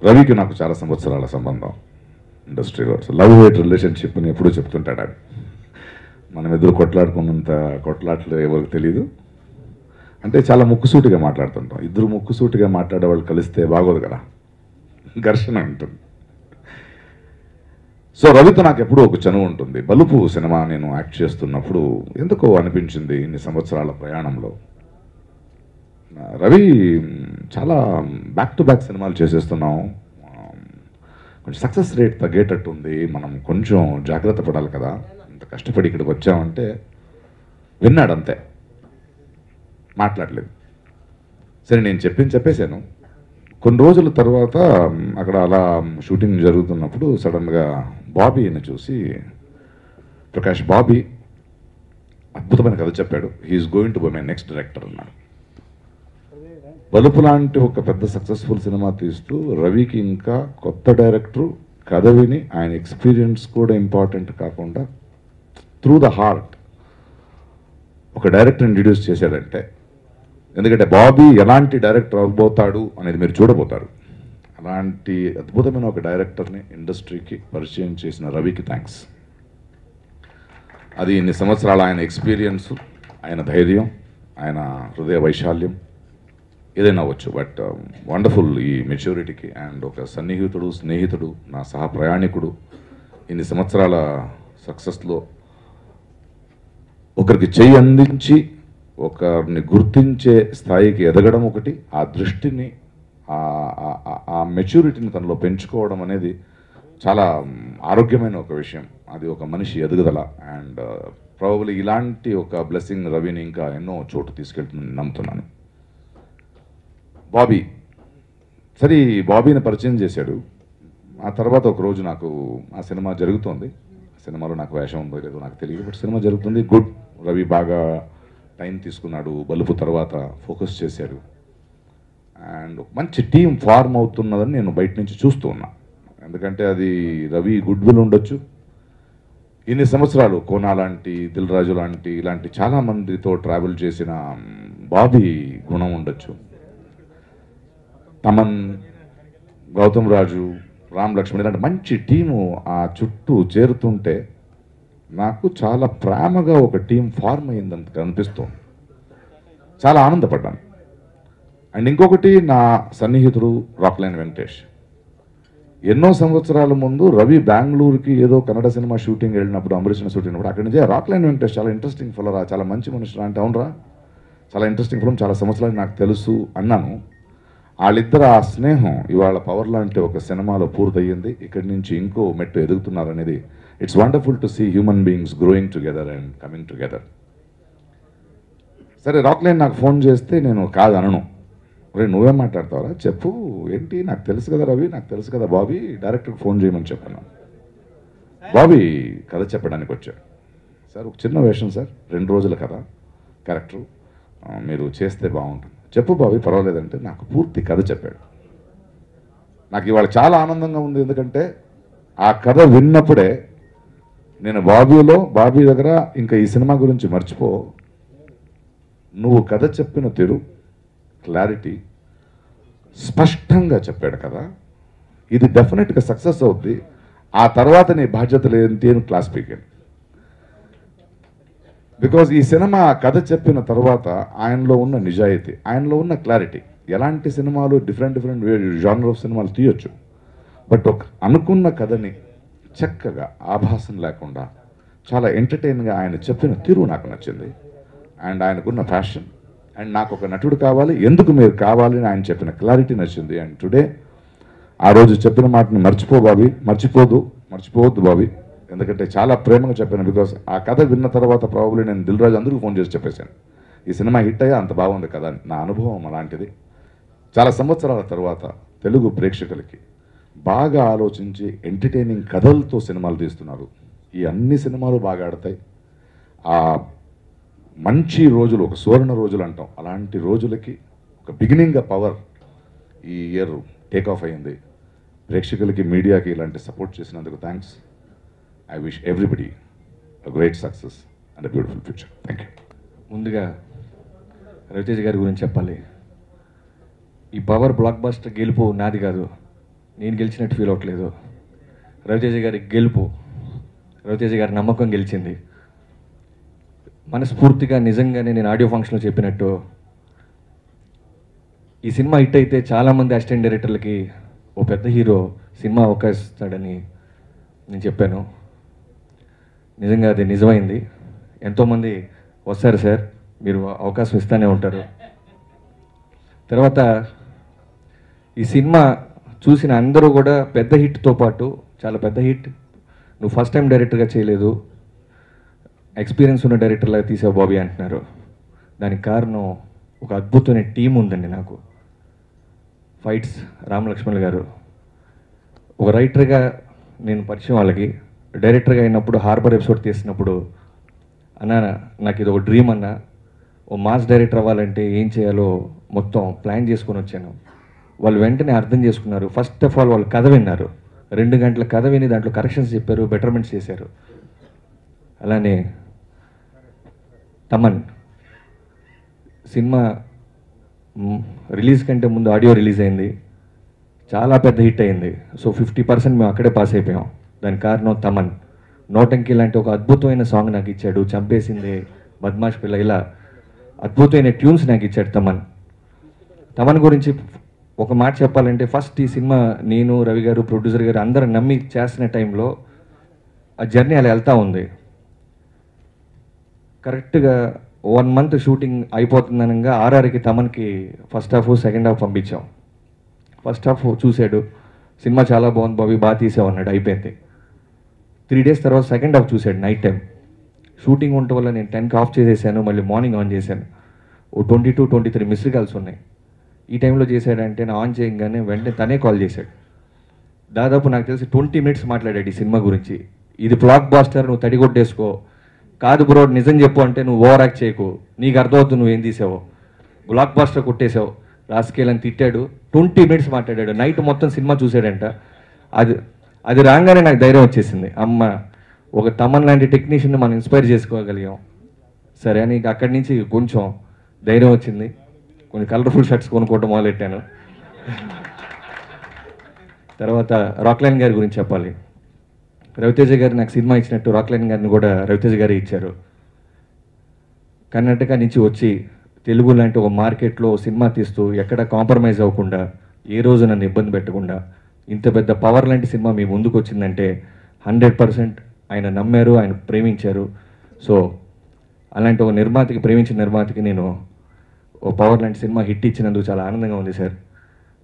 రవికి నాకు చాలా సంవత్సరాల సంబంధం ఇండస్ట్రీలో. లవ్ హేట్ రిలేషన్షిప్ అని ఎప్పుడూ చెప్తుంటాడు ఆయన. మనం ఎదురు కొట్లాడుకున్నంత కొట్లాట్లు ఎవరికి తెలియదు. అంటే చాలా ముక్కుసూటిగా మాట్లాడుతుంటాం. ఇద్దరు ముక్కుసూటిగా మాట్లాడే వాళ్ళు కలిస్తే బాగోదు కదా, ఘర్షణ ఉంటుంది. సో రవితో నాకు ఎప్పుడూ ఒక చనువు ఉంటుంది. బలుపు సినిమా నేను యాక్ట్ చేస్తున్నప్పుడు ఎందుకో అనిపించింది ఇన్ని సంవత్సరాల ప్రయాణంలో, రవి చాలా బ్యాక్ టు బ్యాక్ సినిమాలు చేసేస్తున్నాం, కొంచెం సక్సెస్ రేట్ తగ్గేటట్టు ఉంది, మనం కొంచెం జాగ్రత్త పడాలి కదా, ఇంత కష్టపడి ఇక్కడికి వచ్చామంటే విన్నాడు అంతే, మాట్లాడలేదు. సరే నేను చెప్పేశాను. కొన్ని రోజుల తర్వాత అక్కడ అలా షూటింగ్ జరుగుతున్నప్పుడు సడన్గా బాబీని చూసి, ప్రకాష్ బాబీ అద్భుతమైన కథ చెప్పాడు, he's going to be my next director అన్నాడు. బలుపు లాంటి ఒక పెద్ద సక్సెస్ఫుల్ సినిమా తీస్తూ రవికి ఇంకా కొత్త డైరెక్టరు కథ విని ఆయన ఎక్స్పీరియన్స్ కూడా ఇంపార్టెంట్ కాకుండా త్రూ ద హార్ట్ ఒక డైరెక్టర్ ఇంట్రడ్యూస్ చేశాడంటే, ఎందుకంటే బాబీ ఎలాంటి డైరెక్టర్ అవ్వబోతాడు అనేది మీరు చూడబోతారు. అలాంటి అద్భుతమైన ఒక డైరెక్టర్ని ఇండస్ట్రీకి పరిచయం చేసిన రవికి థ్యాంక్స్. అది ఇన్ని సంవత్సరాలు ఆయన ఎక్స్పీరియన్స్, ఆయన ధైర్యం, ఆయన హృదయ వైశాల్యం ఏదైనా అవ్వచ్చు, బట్ వండర్ఫుల్ ఈ మెచ్యూరిటీకి. అండ్ ఒక సన్నిహితుడు, స్నేహితుడు, నా సహ ప్రయాణికుడు, ఇన్ని సంవత్సరాల సక్సెస్లో ఒకరికి చెయ్యి అందించి ఒకరిని గుర్తించే స్థాయికి ఎదగడం ఒకటి, ఆ దృష్టిని, ఆ మెచ్యూరిటీని తనలో పెంచుకోవడం అనేది చాలా ఆరోగ్యమైన ఒక విషయం. అది ఒక మనిషి ఎదుగుదల. అండ్ ప్రాబబ్లీ ఇలాంటి ఒక బ్లెస్సింగ్ రవిని ఇంకా ఎన్నో చోటు తీసుకెళ్తుందని నమ్ముతున్నాను. బాబీ సరే, బాబీని పరిచయం చేశాడు. ఆ తర్వాత ఒకరోజు నాకు ఆ సినిమా జరుగుతోంది, సినిమాలో నాకు వేషం ఉందో లేదో నాకు తెలియదు, బట్ సినిమా జరుగుతుంది. గుడ్, రవి బాగా టైం తీసుకున్నాడు, బలుపు తర్వాత ఫోకస్ చేశాడు, అండ్ మంచి టీం ఫార్మ్ అవుతున్నదని నేను బయట నుంచి చూస్తూ ఉన్నా. ఎందుకంటే అది రవి గుడ్ విల్ ఉండొచ్చు, ఇన్ని సంవత్సరాలు కోనా లాంటి, దిల్ రాజు లాంటి ఇలాంటి చాలామందితో ట్రావెల్ చేసిన బాబీ గుణం ఉండొచ్చు, తమన్, గౌతమ్ రాజు, రామ్ లక్ష్మణ్ ఇలాంటి మంచి టీము ఆ చుట్టూ చేరుతుంటే నాకు చాలా ప్రేమగా ఒక టీం ఫార్మ్ అయిందంత అనిపిస్తుంది. చాలా ఆనందపడ్డాను. అండ్ ఇంకొకటి, నా సన్నిహితుడు రాక్లైన్ వెంకటేష్. ఎన్నో సంవత్సరాల ముందు రవి బెంగళూరుకి ఏదో కన్నడ సినిమా షూటింగ్ వెళ్ళినప్పుడు, అంబరీష్ షూటింగ్ వెళ్ళినప్పుడు అక్కడి నుంచి రాక్లైన్ వెంకటేష్ చాలా ఇంట్రెస్టింగ్ ఫిల్మ్, చాలా మంచి మనుషులు అంటే, అవునరా చాలా ఇంట్రెస్టింగ్ ఫిల్మ్, చాలా సంవత్సరాలు నాకు తెలుసు అన్నాను. వాళ్ళిద్దరు ఆ స్నేహం ఇవాళ పవర్ లాంటి ఒక సినిమాలో పూర్తయింది. ఇక్కడి నుంచి ఇంకో మెట్టు ఎదుగుతున్నారు అనేది it's wonderful to see human beings growing together and coming together. సరే, రాక్లైన్ నాకు ఫోన్ చేస్తే నేను కాదు అనను, రే నువ్వేం మాట్లాడతావరా చెప్పు, ఏంటి, నాకు తెలుసు కదా రవి, నాకు తెలుసు కదా బాబీ, డైరెక్టర్కి ఫోన్ చేయమని చెప్పాను. బాబీ కథ చెప్పడానికి వచ్చాడు. సార్ ఒక చిన్న వేషం సార్, 2 రోజుల కథ, క్యారెక్టరు మీరు చేస్తే బాగుంటుంది, చెప్పు బాబీ పర్వాలేదంటే నాకు పూర్తి కథ చెప్పాడు. నాకు ఇవాళ చాలా ఆనందంగా ఉంది, ఎందుకంటే ఆ కథ విన్నప్పుడే నేను బాబీ దగ్గర ఇంకా ఈ సినిమా గురించి మర్చిపో, నువ్వు కథ చెప్పిన తీరు, క్లారిటీ, స్పష్టంగా చెప్పాడు కదా, ఇది డెఫినెట్గా సక్సెస్ అవుద్ది, ఆ తర్వాత నీ బాధ్యతలు ఏంటి అని క్లాస్ పీకాను. బికాజ్ ఈ సినిమా కథ చెప్పిన తర్వాత ఆయనలో ఉన్న నిజాయితీ, ఆయనలో ఉన్న క్లారిటీ, ఎలాంటి సినిమాలు డిఫరెంట్ జానర్ ఆఫ్ సినిమాలు తీయొచ్చు, బట్ ఒక అనుకున్న కథని చక్కగా ఆభాసం లేకుండా చాలా ఎంటర్టైన్గా ఆయన చెప్పిన తీరు నాకు నచ్చింది. అండ్ ఆయనకున్న ప్యాషన్, అండ్ నాకు ఒక నటుడు కావాలి, ఎందుకు మీరు కావాలి అని ఆయన చెప్పిన క్లారిటీ నచ్చింది. అండ్ టుడే ఆ రోజు చెప్పిన మాటని మర్చిపోవద్దు బాబీ, ఎందుకంటే చాలా ప్రేమగా చెప్పాను. బికాస్ ఆ కథ విన్న తర్వాత ప్రాబబ్లీ నేను దిల్ రాజు అందరికీ ఫోన్ చేసి చెప్పేశాను, ఈ సినిమా హిట్ అయ్యా అంత బాగుంది కదా, నా అనుభవం అలాంటిది. చాలా సంవత్సరాల తర్వాత తెలుగు ప్రేక్షకులకి బాగా ఆలోచించి ఎంటర్టైనింగ్ కథలతో సినిమాలు తీస్తున్నారు. ఈ అన్ని సినిమాలు బాగా ఆడతాయి. ఆ మంచి రోజులు, ఒక సువర్ణ రోజులు అంటాం, అలాంటి రోజులకి ఒక బిగినింగ్గా పవర్ ఈ ఇయర్ టేక్ ఆఫ్ అయింది. ప్రేక్షకులకి, మీడియాకి ఇలాంటి సపోర్ట్ చేసినందుకు thanks. I wish everybody a great success and a beautiful future. Thank you. ముందుగా రవితేజ గారి గురించి చెప్పాలి. ఈ పవర్ బ్లాక్ బస్టర్ గెలుపు నాది కాదు, నేను గెలిచినట్టు ఫీల్ అవ్వట్లేదు. రవితేజ గారి గెలుపు, రవితేజ గారి నమ్మకం గెలిచింది. మనస్ఫూర్తిగా నిజంగానే నేను ఆడియో ఫంక్షన్లో చెప్పినట్టు ఈ సినిమా హిట్ అయితే చాలామంది అసిస్టెంట్ డైరెక్టర్లకి ఓ పెద్ద హీరో సినిమా అవకాశం ఇస్తాడని నేను చెప్పాను. నిజంగా అది నిజమైంది. ఎంతోమంది వస్తారు సార్, మీరు అవకాశం ఇస్తూనే ఉంటారు. తర్వాత ఈ సినిమా చూసిన అందరూ కూడా పెద్ద హిట్తో పాటు చాలా పెద్ద హిట్, నువ్వు ఫస్ట్ టైం డైరెక్టర్గా చేయలేదు, ఎక్స్పీరియన్స్ ఉన్న డైరెక్టర్లాగా తీసావు బాబీ అంటున్నారు. దానికి కారణం ఒక అద్భుతమైన టీం ఉందండి నాకు. ఫైట్స్ రామ్ లక్ష్మణ్ గారు, ఒక రైటర్గా నేను పరిచయం వాళ్ళకి, డైరెక్టర్గా అయినప్పుడు హార్బర్ ఎపిసోడ్ తీసినప్పుడు అన్న నాకు ఇది ఒక డ్రీమ్ అన్న, ఓ మాస్ డైరెక్టర్ అవ్వాలంటే ఏం చేయాలో మొత్తం ప్లాన్ చేసుకొని వచ్చాను. వాళ్ళు వెంటనే అర్థం చేసుకున్నారు. ఫస్ట్ ఆఫ్ ఆల్ వాళ్ళు కథ విన్నారు, 2 గంటల కథ విని దాంట్లో కరెక్షన్స్ చెప్పారు, బెటర్మెంట్స్ చేశారు. అలానే తమన్ సినిమా రిలీజ్ కంటే ముందు ఆడియో రిలీజ్ అయింది, చాలా పెద్ద హిట్ అయింది. సో 50% మేము అక్కడే పాస్ అయిపోయాం. దానికి కారణం తమన్. నోటంకి లాంటి ఒక అద్భుతమైన సాంగ్ నాకు ఇచ్చాడు, చంపేసింది, బద్మాష్ పిల్ల, ఇలా అద్భుతమైన ట్యూన్స్ నాకు ఇచ్చాడు తమన్. తమన్ గురించి ఒక మాట చెప్పాలంటే, ఫస్ట్ ఈ సినిమా నేను, రవి గారు, ప్రొడ్యూసర్ గారు అందరూ నమ్మి చేస్తున్న టైంలో ఆ జర్నీ అలా వెళ్తూ ఉంది. కరెక్ట్గా 1 మంత్ షూటింగ్ అయిపోతుందనగా ఆర్ఆర్కి తమన్కి ఫస్ట్ హాఫ్ సెకండ్ హాఫ్ పంపించాం. ఫస్ట్ హాఫ్ చూశాడు, సినిమా చాలా బాగుంది బాబీ, బాగా తీసావు అన్నాడు, అయిపోయింది. 3 డేస్ తర్వాత సెకండ్ హాఫ్ చూశాడు నైట్ టైం. షూటింగ్ ఉండటం వల్ల నేను 10కి ఆఫ్ చేసేసాను, మళ్ళీ మార్నింగ్ ఆన్ చేశాను. ఓ 22-23 మిస్డ్ కాల్స్ ఉన్నాయి. ఈ టైంలో చేశాడంటే నా ఆన్ చేయగానే వెంటనే తనే కాల్ చేశాడు. దాదాపు నాకు తెలిసి 20 మినిట్స్ మాట్లాడాడు ఈ సినిమా గురించి. ఇది బ్లాక్ బాస్టర్, నువ్వు తడిగొట్టేసుకో, కాదు బ్రో నిజం చెప్పు అంటే నువ్వు ఓవర్ యాక్ట్ చేయకు, నీకు అర్థమవుతుంది నువ్వేం తీసావో, బ్లాక్ బాస్టర్ కొట్టేసావు, రాస్కేల్ అని తిట్టాడు. 20 మినిట్స్ మాట్లాడాడు, నైట్ మొత్తం సినిమా చూశాడంట. అది రాగానే నాకు ధైర్యం వచ్చేసింది, అమ్మ ఒక తమన్ లాంటి టెక్నీషియన్ని మనం ఇన్స్పైర్ చేసుకోగలిగాం సరే అని. అక్కడి నుంచి కొంచెం ధైర్యం వచ్చింది, కొన్ని కలర్ఫుల్ షర్ట్స్ కొనుక్కోవడం మొదలెట్టాను. తర్వాత రాక్లైన్ గారి గురించి చెప్పాలి. రవితేజ గారు నాకు సినిమా ఇచ్చినట్టు రాక్లైన్ గారిని కూడా రవితేజ గారు ఇచ్చారు. కర్ణాటక నుంచి వచ్చి తెలుగు లాంటి ఒక మార్కెట్లో సినిమా తీస్తూ ఎక్కడ కాంప్రమైజ్ అవ్వకుండా, ఏ రోజు నన్ను ఇబ్బంది పెట్టకుండా ఇంత పెద్ద పవర్ లాంటి సినిమా మీ ముందుకు వచ్చిందంటే 100% ఆయన నమ్మారు, ఆయన ప్రేమించారు. సో అలాంటి ఒక నిర్మాతకి, ప్రేమించిన నిర్మాతకి నేను ఓ పవర్ లాంటి సినిమా హిట్ ఇచ్చినందుకు చాలా ఆనందంగా ఉంది సార్.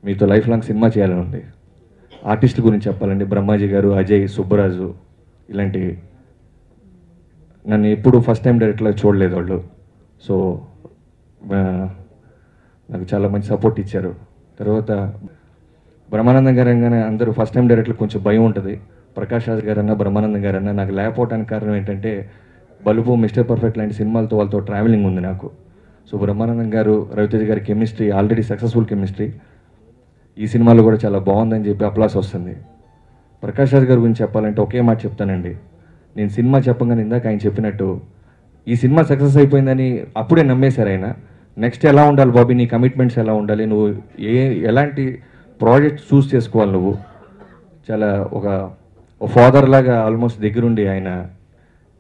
మీతో లైఫ్ లాంగ్ సినిమా చేయాలని ఉంది. ఆర్టిస్టుల గురించి చెప్పాలండి, బ్రహ్మాజీ గారు, అజయ్, సుబ్బరాజు, ఇలాంటి నన్ను ఎప్పుడు ఫస్ట్ టైం డైరెక్టర్లా చూడలేదు వాళ్ళు. సో నాకు చాలా మంచి సపోర్ట్ ఇచ్చారు. తర్వాత బ్రహ్మానందం గారు అనగానే అందరూ ఫస్ట్ టైం డైరెక్టర్లు కొంచెం భయం ఉంటుంది. ప్రకాష్ రాజ్ గారన్నా, బ్రహ్మానందం గారన్నా నాకు లేకపోవడానికి కారణం ఏంటంటే బలుపు, మిస్టర్ పర్ఫెక్ట్ లాంటి సినిమాలతో వాళ్ళతో ట్రావెలింగ్ ఉంది నాకు. సో బ్రహ్మానందం గారు, రవితేజ గారి కెమిస్ట్రీ ఆల్రెడీ సక్సెస్ఫుల్ కెమిస్ట్రీ, ఈ సినిమాలో కూడా చాలా బాగుందని చెప్పి అప్లాస్ వస్తుంది. ప్రకాష్ రాజ్ గారి గురించి చెప్పాలంటే ఒకే మాట చెప్తానండి, నేను సినిమా చెప్పగానే ఇందాక ఆయన చెప్పినట్టు ఈ సినిమా సక్సెస్ అయిపోయిందని అప్పుడే నమ్మేశారు ఆయన. నెక్స్ట్ ఎలా ఉండాలి బాబీ, నీ కమిట్మెంట్స్ ఎలా ఉండాలి, నువ్వు ఎలాంటి ప్రాజెక్ట్ చూస్ చేసుకోవాలి, నువ్వు చాలా ఒక ఫాదర్ లాగా ఆల్మోస్ట్ దగ్గరుండి ఆయన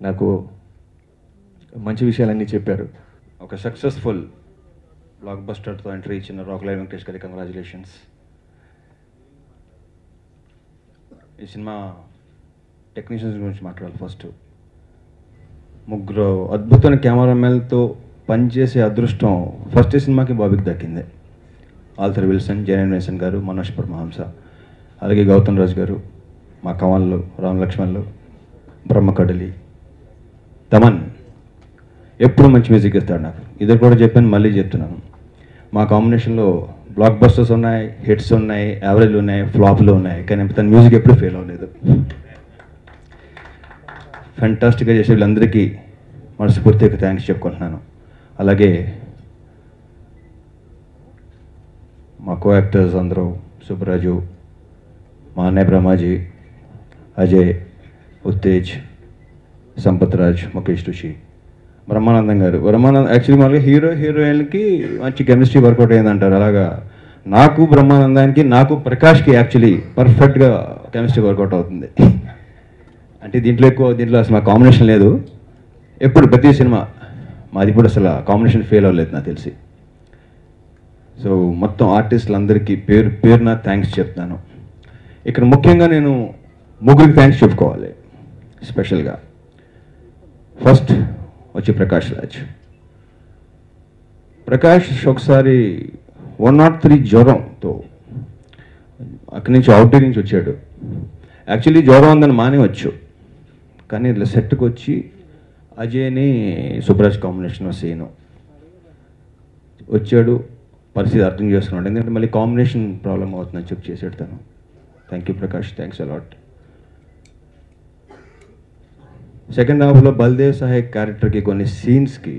నాకు మంచి విషయాలన్నీ చెప్పారు. ఒక సక్సెస్ఫుల్ బ్లాక్ బస్టర్తో ఎంట్రీ ఇచ్చిన రాక్లైన్ వెంకటేష్ గారికి కంగ్రాచులేషన్స్. ఈ సినిమా టెక్నీషియన్స్ గురించి మాట్లాడాలి. ఫస్ట్ ముగ్గురు అద్భుతమైన కెమెరామెన్లతో పనిచేసే అదృష్టం ఫస్ట్ సినిమాకి బాబీకి దక్కింది. ఆల్థర్ విల్సన్, జయన్ మేసన్ గారు, మనోజ్ పరమహంస, అలాగే గౌతమ్ రాజ్ గారు, మా కమల్లు, రామ్ లక్ష్మణ్లు, బ్రహ్మకడలి, తమన్ ఎప్పుడు మంచి మ్యూజిక్ ఇస్తాడు నాకు. ఇది కూడా చెప్పాను, మళ్ళీ చెప్తున్నాను. మా కాంబినేషన్లో బ్లాక్ బస్టర్స్ ఉన్నాయి, హిట్స్ ఉన్నాయి, యావరేజ్లు ఉన్నాయి, ఫ్లాప్లు ఉన్నాయి, కానీ తన మ్యూజిక్ ఎప్పుడు ఫెయిల్ అవ్వలేదు. ఫ్యాంటాస్టిక్గా చేసే వీళ్ళందరికీ మనస్ఫూర్తిగా థ్యాంక్స్ చెప్పుకుంటున్నాను. అలాగే మా కో యాక్టర్స్ అందరూ సుబ్బరాజు, మా అన్నయ్య బ్రహ్మాజీ, అజయ్, ఉత్తేజ్, సంపత్ రాజ్, ముఖేష్ రుషి, బ్రహ్మానందం గారు. యాక్చువల్లీ మనకి హీరోయిన్లకి మంచి కెమిస్ట్రీ వర్కౌట్ అయిందంటారు. అలాగా నాకు బ్రహ్మానందానికి, నాకు ప్రకాష్కి యాక్చువల్లీ పర్ఫెక్ట్గా కెమిస్ట్రీ వర్కౌట్ అవుతుంది. అంటే దీంట్లో అసలు మా కాంబినేషన్ లేదు. ఎప్పుడు ప్రతి సినిమా మాది కూడా అసలు కాంబినేషన్ ఫెయిల్ అవ్వలేదు నాకు తెలిసి. సో మొత్తం ఆర్టిస్టులందరికీ పేరున థ్యాంక్స్ చెప్తాను. ఇక్కడ ముఖ్యంగా నేను ముగ్గురికి థ్యాంక్స్ చెప్పుకోవాలి స్పెషల్గా. ఫస్ట్ వచ్చి ప్రకాష్ రాజ్. ప్రకాష్ ఒకసారి 103 జ్వరంతో అక్కడి నుంచి అవుట్ నుంచి వచ్చాడు. యాక్చువల్లీ జ్వరం ఉందని మానేవచ్చు, కానీ ఇట్లా సెట్కి వచ్చి అజయ్ని సుబ్రాజ్ కాంబినేషన్ సీను వచ్చాడు. పరిస్థితి అర్థం చేసుకున్నాడు, ఎందుకంటే మళ్ళీ కాంబినేషన్ ప్రాబ్లం అవుతుందని చెప్పి చేసాడు తను. Thank you Prakash, thanks a lot. Second హాఫ్లో బల్దేవ్ సహాయక్ క్యారెక్టర్కి కొన్ని సీన్స్కి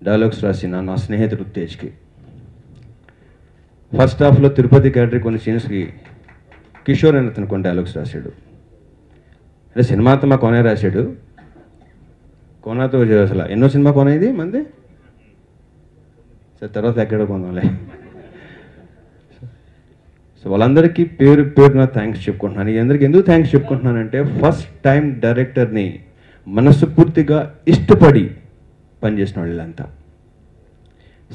డైలాగ్స్ రాసిన నా స్నేహితుడు ఉత్తేజ్కి. ఫస్ట్ హాఫ్లో తిరుపతి క్యారెక్టర్ కొన్ని సీన్స్కి కిషోర్ అని అతను కొన్ని డైలాగ్స్ రాశాడు. అంటే సినిమా అంతా మా కోనే రాశాడు. కోనాతో అసలు ఎన్నో సినిమా కోన ఇది మంది, సరే తర్వాత ఎక్కడ కొందాంలే. సో వాళ్ళందరికీ పేరున థ్యాంక్స్ చెప్పుకుంటున్నాను. ఈ అందరికీ ఎందుకు థ్యాంక్స్ చెప్పుకుంటున్నానంటే, ఫస్ట్ టైం డైరెక్టర్ని మనస్ఫూర్తిగా ఇష్టపడి పనిచేసిన వీళ్ళంతా,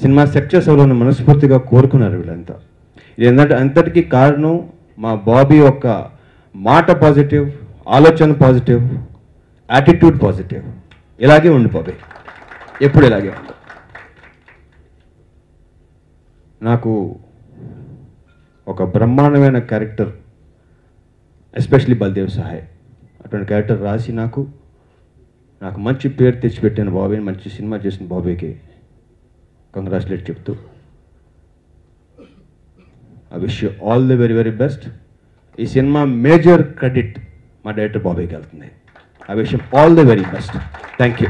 సినిమా సక్సెస్ అవ్వాలని మనస్ఫూర్తిగా కోరుకున్నారు వీళ్ళంతా. ఇది ఏంటంటే అంతటికీ కారణం మా బాబీ యొక్క మాట పాజిటివ్, ఆలోచన పాజిటివ్, యాటిట్యూడ్ పాజిటివ్. ఇలాగే ఉండి బాబీ, ఎప్పుడు ఇలాగే ఉండు. నాకు ఒక బ్రహ్మాండమైన క్యారెక్టర్, ఎస్పెషలీ బల్దేవ్ సహాయ్ అటువంటి క్యారెక్టర్ రాసి నాకు మంచి పేరు తెచ్చిపెట్టిన బాబీని, మంచి సినిమా చేసిన బాబీకి కంగ్రాచులేట్ చెప్తూ, I wish you all the very very best. ఈ సినిమా మేజర్ క్రెడిట్ మా డైరెక్టర్ బాబీకి వెళ్తుంది. I wish you all the very best. Thank you.